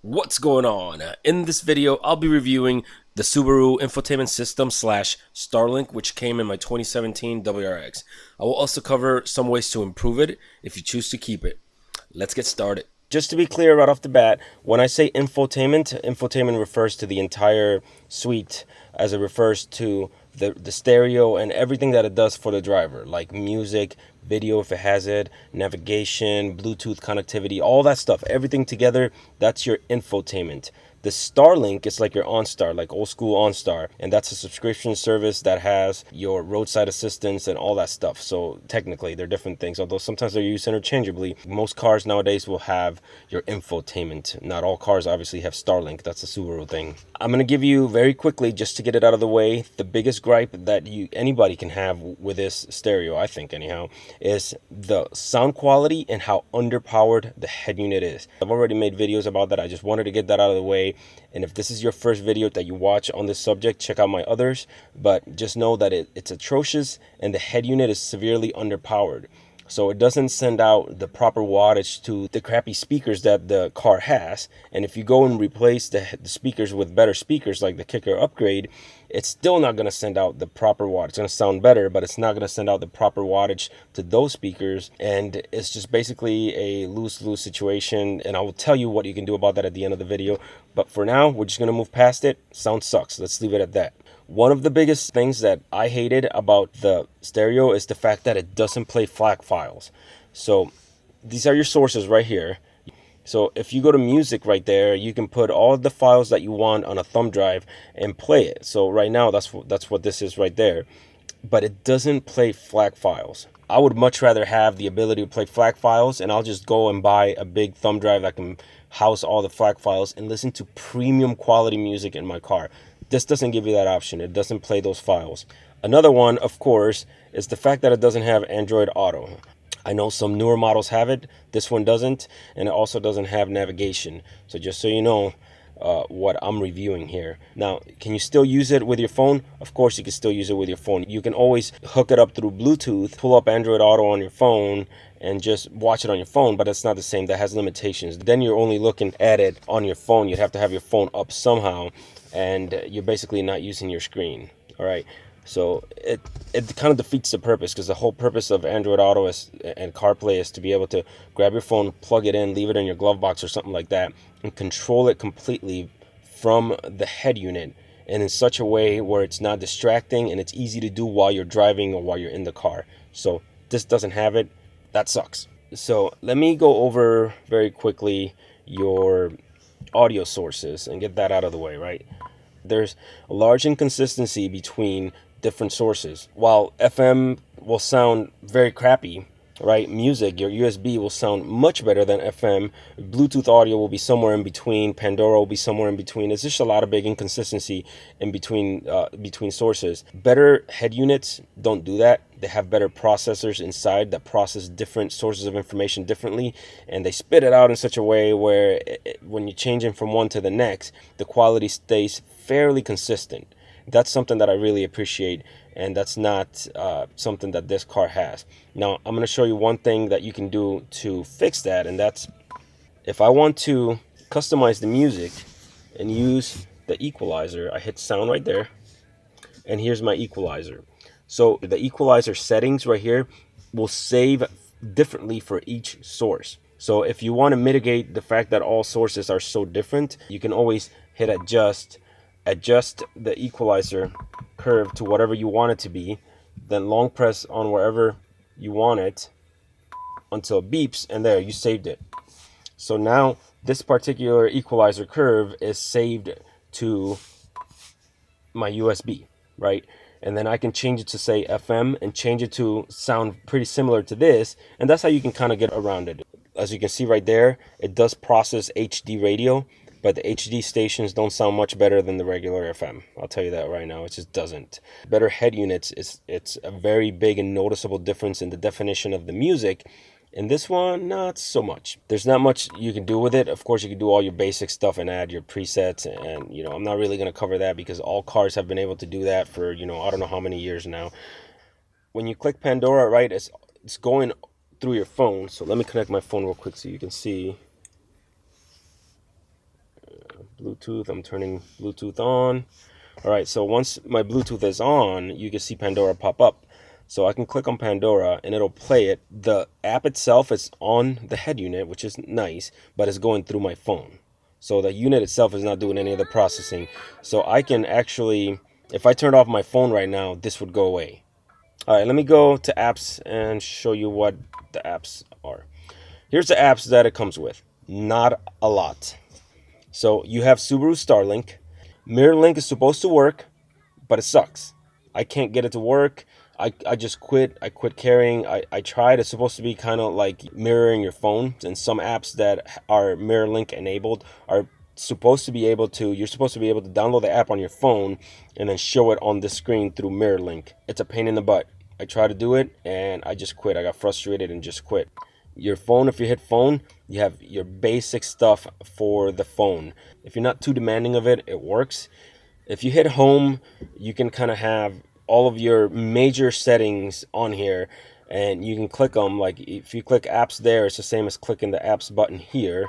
What's going on? In this video, I'll be reviewing the Subaru Infotainment System slash Starlink, which came in my 2017 WRX. I will also cover some ways to improve it if you choose to keep it. Let's get started. Just to be clear right off the bat, when I say infotainment refers to the entire suite as it refers to the stereo and everything that it does for the driver, like music, video if it has it, navigation, Bluetooth connectivity, all that stuff, everything together, that's your infotainment. The Starlink is like your OnStar, like old school OnStar, and that's a subscription service that has your roadside assistance and all that stuff. So technically, they're different things, although sometimes they're used interchangeably. Most cars nowadays will have your infotainment. Not all cars obviously have Starlink. That's a Subaru thing. I'm gonna give you very quickly, just to get it out of the way, the biggest gripe that anybody can have with this stereo, I think anyhow, is the sound quality and how underpowered the head unit is. I've already made videos about that. I just wanted to get that out of the way. And if this is your first video that you watch on this subject, check out my others. But just know that it's atrocious and the head unit is severely underpowered. So it doesn't send out the proper wattage to the crappy speakers that the car has. And if you go and replace the speakers with better speakers like the Kicker upgrade, it's still not going to send out the proper wattage. It's going to sound better, but it's not going to send out the proper wattage to those speakers. And it's just basically a lose-lose situation. And I will tell you what you can do about that at the end of the video. But for now, we're just going to move past it. Sound sucks. Let's leave it at that. One of the biggest things that I hated about the stereo is the fact that it doesn't play FLAC files. So these are your sources right here. So if you go to music right there, you can put all of the files that you want on a thumb drive and play it. So right now, that's what this is right there. But it doesn't play FLAC files. I would much rather have the ability to play FLAC files, and I'll just go and buy a big thumb drive that can house all the FLAC files and listen to premium quality music in my car. This doesn't give you that option. It doesn't play those files. Another one, of course, is the fact that it doesn't have Android Auto. I know some newer models have it. This one doesn't, and it also doesn't have navigation. So just so you know what I'm reviewing here. Now, can you still use it with your phone? Of course you can still use it with your phone. You can always hook it up through Bluetooth, pull up Android Auto on your phone, and just watch it on your phone, but it's not the same. That has limitations. Then you're only looking at it on your phone. You'd have to have your phone up somehow, and you're basically not using your screen. All right. So it kind of defeats the purpose, because the whole purpose of Android Auto and CarPlay is to be able to grab your phone, plug it in, leave it in your glove box or something like that, and control it completely from the head unit, and in such a way where it's not distracting and it's easy to do while you're driving or while you're in the car. So this doesn't have it. That sucks. So let me go over very quickly your audio sources and get that out of the way, right? There's a large inconsistency between different sources. While FM will sound very crappy, right? Music, your USB will sound much better than FM. Bluetooth audio will be somewhere in between. Pandora will be somewhere in between. It's just a lot of big inconsistency in between sources. Better head units don't do that. They have better processors inside that process different sources of information differently, and they spit it out in such a way where when you're changing from one to the next, the quality stays fairly consistent. That's something that I really appreciate, and that's not something that this car has. Now, I'm going to show you one thing that you can do to fix that, and that's if I want to customize the music and use the equalizer, I hit sound right there, and here's my equalizer. So the equalizer settings right here will save differently for each source. So if you want to mitigate the fact that all sources are so different, you can always hit adjust the equalizer curve to whatever you want it to be, then long press on wherever you want it until it beeps, and there, you saved it. So now this particular equalizer curve is saved to my USB, right? And then I can change it to say FM and change it to sound pretty similar to this, and that's how you can kind of get around it. As you can see right there, it does process HD radio, but the HD stations don't sound much better than the regular FM. I'll tell you that right now. It just doesn't. Better head units, it's a very big and noticeable difference in the definition of the music. In this one, not so much. There's not much you can do with it. Of course, you can do all your basic stuff and add your presets, and I'm not really going to cover that because all cars have been able to do that for, I don't know how many years now. When you click Pandora, right, it's going through your phone. So let me connect my phone real quick so you can see. Bluetooth. I'm turning Bluetooth on. All right, so once my Bluetooth is on, you can see Pandora pop up. So I can click on Pandora and it'll play it. The app itself is on the head unit, which is nice, but it's going through my phone. So the unit itself is not doing any of the processing. So I can actually, if I turned off my phone right now, this would go away. All right, let me go to apps and show you what the apps are. Here's the apps that it comes with. Not a lot. So you have Subaru Starlink. Mirror Link is supposed to work, but it sucks. I can't get it to work. I just quit. I quit carrying. I tried. It's supposed to be kind of like mirroring your phone. And some apps that are Mirror Link enabled are supposed to be able to, you're supposed to be able to download the app on your phone and then show it on the screen through Mirror Link. It's a pain in the butt. I tried to do it and I just quit. I got frustrated and just quit. Your phone, if you hit phone, you have your basic stuff for the phone. If you're not too demanding of it, it works. If you hit home, you can kind of have all of your major settings on here and you can click them. Like if you click apps there, it's the same as clicking the apps button here.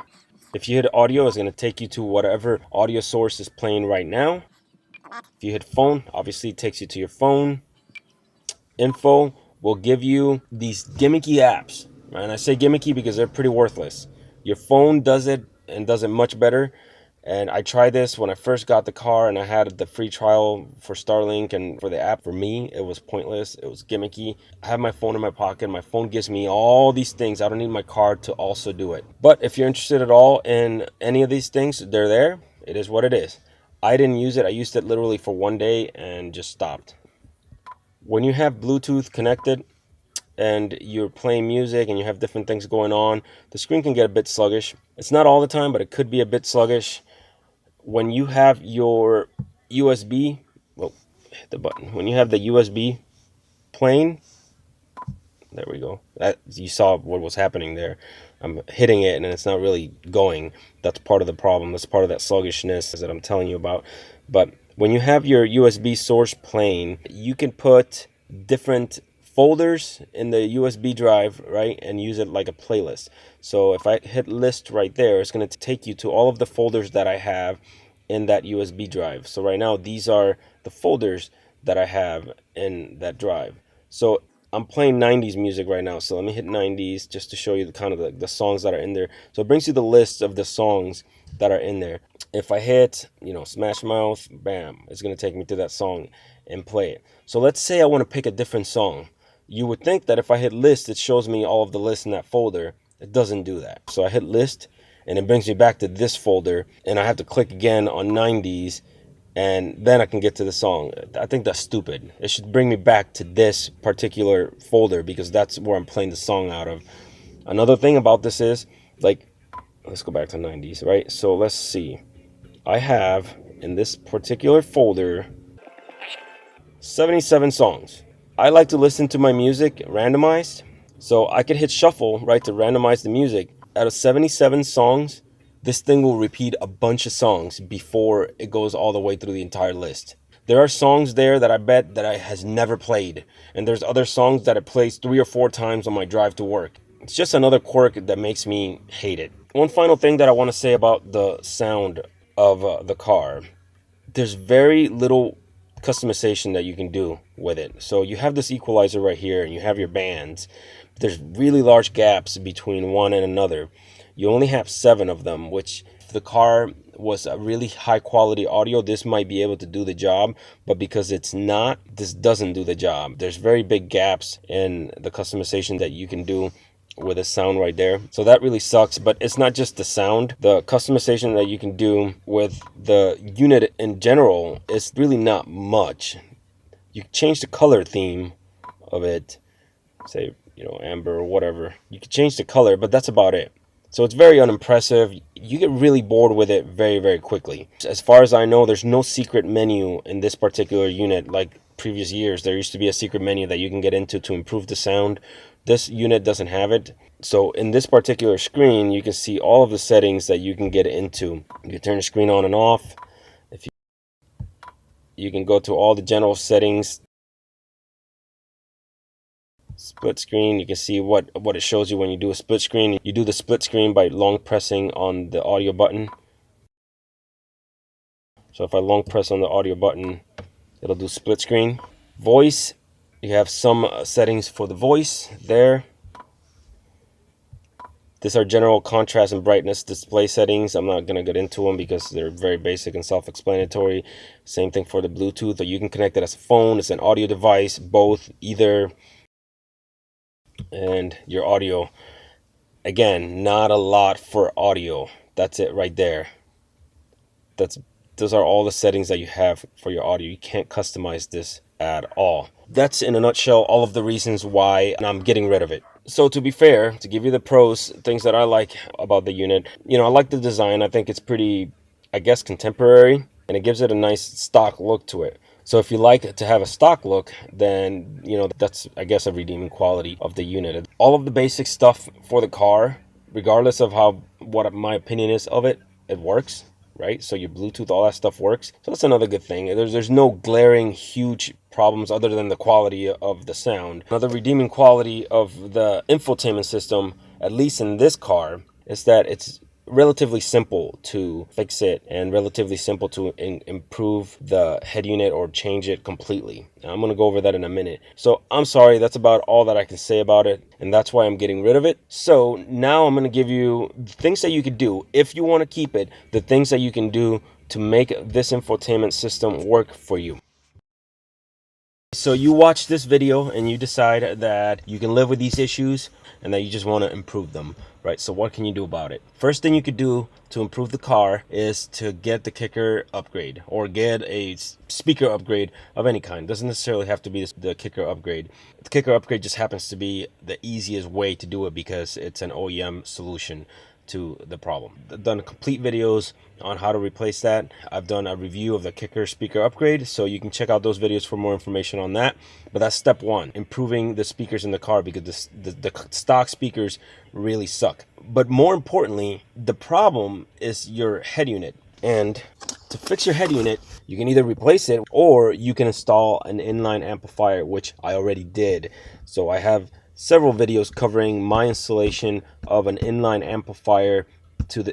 If you hit audio, it's going to take you to whatever audio source is playing right now. If you hit phone, obviously it takes you to your phone. Info will give you these gimmicky apps. And I say gimmicky because they're pretty worthless. Your phone does it and does it much better. And I tried this when I first got the car and I had the free trial for Starlink and for the app. For me, it was pointless. It was gimmicky. I have my phone in my pocket. My phone gives me all these things. I don't need my car to also do it. But if you're interested at all in any of these things, they're there. It is what it is. I didn't use it. I used it literally for one day and just stopped. When you have Bluetooth connected and you're playing music and you have different things going on, the screen can get a bit sluggish. It's not all the time, but it could be a bit sluggish. When you have your USB, well, hit the button. When you have the USB playing, there we go. That, you saw what was happening there. I'm hitting it and it's not really going. That's part of the problem. That's part of that sluggishness that I'm telling you about. But when you have your USB source playing, you can put different folders in the USB drive, right, and use it like a playlist. So if I hit list right there, it's going to take you to all of the folders that I have in that USB drive. So right now, these are the folders that I have in that drive. So I'm playing 90s music right now. So let me hit 90s just to show you the kind of the songs that are in there. So it brings you the list of the songs that are in there. If I hit, Smash Mouth, bam, it's going to take me to that song and play it. So let's say I want to pick a different song. You would think that if I hit list, it shows me all of the lists in that folder. It doesn't do that. So I hit list and it brings me back to this folder and I have to click again on 90s and then I can get to the song. I think that's stupid. It should bring me back to this particular folder because that's where I'm playing the song out of. Another thing about this is, let's go back to 90s, right? So let's see. I have in this particular folder 77 songs. I like to listen to my music randomized, so I could hit shuffle, right, to randomize the music. Out of 77 songs, this thing will repeat a bunch of songs before it goes all the way through the entire list. There are songs there that I bet that I has never played, and there's other songs that it plays 3 or 4 times on my drive to work. It's just another quirk that makes me hate it. One final thing that I want to say about the sound of the car. There's very little customization that you can do with it. So you have this equalizer right here and you have your bands. There's really large gaps between one and another. You only have 7 of them, which if the car was a really high quality audio, this might be able to do the job, but because it's not, this doesn't do the job. There's very big gaps in the customization that you can do with a sound right there. So that really sucks, but it's not just the sound. The customization that you can do with the unit in general is really not much. You change the color theme of it, say, amber or whatever. You can change the color, but that's about it. So it's very unimpressive. You get really bored with it very, very quickly. As far as I know, there's no secret menu in this particular unit. Like previous years, there used to be a secret menu that you can get into to improve the sound. This unit doesn't have it. So in this particular screen, you can see all of the settings that you can get into. You can turn the screen on and off. You can go to all the general settings. Split screen, you can see what it shows you when you do a split screen. You do the split screen by long pressing on the audio button. So if I long press on the audio button, it'll do split screen. Voice, you have some settings for the voice there. These are general contrast and brightness display settings. I'm not going to get into them because they're very basic and self-explanatory. Same thing for the Bluetooth, or you can connect it as a phone, it's an audio device, both, either. And your audio, again, not a lot for audio. That's it right there. Those are all the settings that you have for your audio. You can't customize this at all. That's in a nutshell all of the reasons why I'm getting rid of it. So to be fair, to give you the pros, things that I like about the unit, I like the design. I think it's pretty, I guess, contemporary, and it gives it a nice stock look to it. So if you like to have a stock look, then that's, I guess, a redeeming quality of the unit. All of the basic stuff for the car, regardless of what my opinion is of it, it works. Right, so your Bluetooth, all that stuff works. So that's another good thing. There's no glaring huge problems other than the quality of the sound. Another redeeming quality of the infotainment system, at least in this car, is that it's relatively simple to fix it and relatively simple to improve the head unit or change it completely. Now, I'm going to go over that in a minute. So I'm sorry, that's about all that I can say about it, and that's why I'm getting rid of it. So now I'm going to give you things that you could do if you want to keep it, the things that you can do to make this infotainment system work for you. So you watch this video and you decide that you can live with these issues and that you just want to improve them, right? So what can you do about it? First thing you could do to improve the car is to get the kicker upgrade, or get a speaker upgrade of any kind. Doesn't necessarily have to be the kicker upgrade. The kicker upgrade just happens to be the easiest way to do it because it's an OEM solution to the problem. I've done complete videos on how to replace that. I've done a review of the kicker speaker upgrade, so you can check out those videos for more information on that. But that's step one, improving the speakers in the car, because the stock speakers really suck. But more importantly, the problem is your head unit. And to fix your head unit, you can either replace it or you can install an inline amplifier, which I already did. So I have several videos covering my installation of an inline amplifier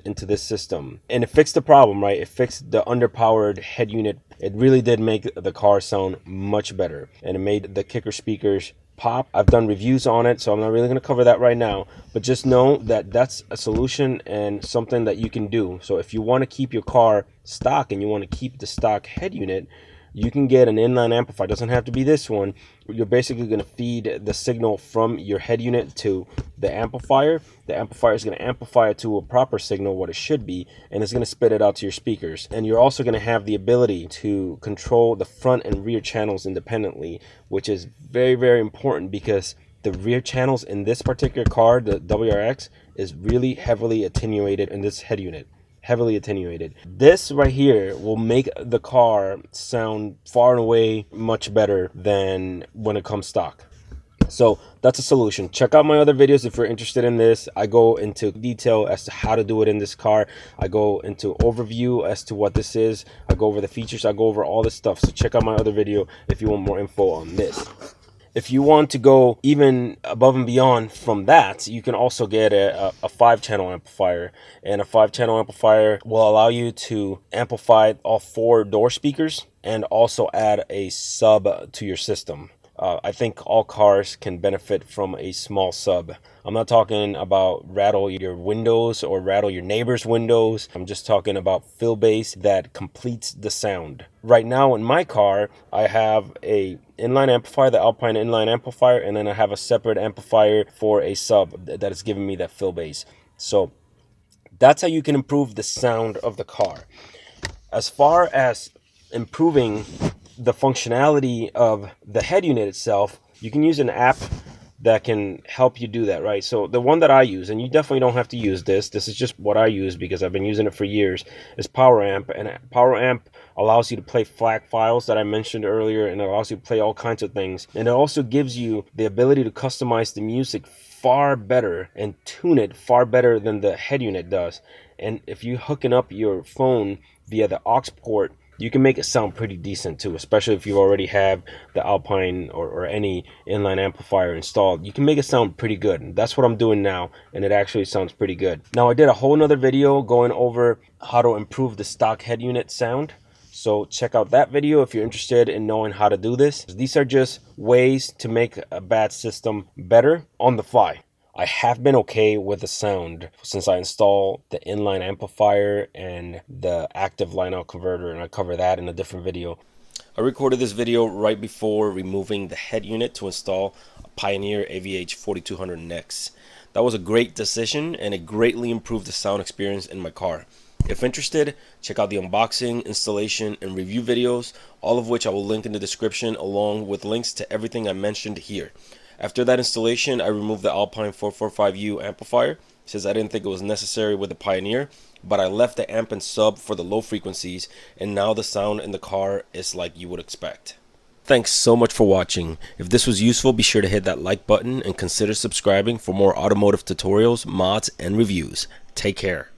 into this system, and it fixed the problem, right? It fixed the underpowered head unit. It really did make the car sound much better, and it made the kicker speakers pop. I've done reviews on it, so I'm not really going to cover that right now, but just know that that's a solution and something that you can do. So if you want to keep your car stock and you want to keep the stock head unit, you can get an inline amplifier. It doesn't have to be this one. You're basically going to feed the signal from your head unit to the amplifier. The amplifier is going to amplify it to a proper signal, what it should be, and it's going to spit it out to your speakers. And you're also going to have the ability to control the front and rear channels independently, which is very, very important, because the rear channels in this particular car, the WRX, is really heavily attenuated in this head unit. Heavily attenuated. This right here will make the car sound far and away much better than when it comes stock. So that's a solution. Check out my other videos if you're interested in this. I go into detail as to how to do it in this car. I go into overview as to what this is. I go over the features. I go over all this stuff. So check out my other video if you want more info on this. If you want to go even above and beyond from that, you can also get a 5-channel amplifier. And a 5-channel amplifier will allow you to amplify all 4 door speakers and also add a sub to your system. I think all cars can benefit from a small sub. I'm not talking about rattle your windows or rattle your neighbor's windows. I'm just talking about fill bass that completes the sound. Right now in my car, I have a inline amplifier, the Alpine inline amplifier, and then I have a separate amplifier for a sub that is giving me that fill bass. So that's how you can improve the sound of the car. As far as improving the functionality of the head unit itself, you can use an app that can help you do that, right? So the one that I use, and you definitely don't have to use this is just what I use because I've been using it for years, is PowerAmp. And PowerAmp allows you to play FLAC files that I mentioned earlier, and it allows you to play all kinds of things. And it also gives you the ability to customize the music far better and tune it far better than the head unit does. And if you're hooking up your phone via the aux port, you can make it sound pretty decent too, especially if you already have the Alpine or any inline amplifier installed. You can make it sound pretty good. And that's what I'm doing now, and it actually sounds pretty good. Now, I did a whole nother video going over how to improve the stock head unit sound. So check out that video if you're interested in knowing how to do this. These are just ways to make a bad system better on the fly. I have been okay with the sound since I installed the inline amplifier and the active line out converter, and I cover that in a different video. I recorded this video right before removing the head unit to install a Pioneer AVH 4200 NEX. That was a great decision, and it greatly improved the sound experience in my car. If interested, check out the unboxing, installation, and review videos, all of which I will link in the description along with links to everything I mentioned here. After that installation, I removed the Alpine 445U amplifier since I didn't think it was necessary with the Pioneer, but I left the amp and sub for the low frequencies, and now the sound in the car is like you would expect. Thanks so much for watching. If this was useful, be sure to hit that like button and consider subscribing for more automotive tutorials, mods, and reviews. Take care.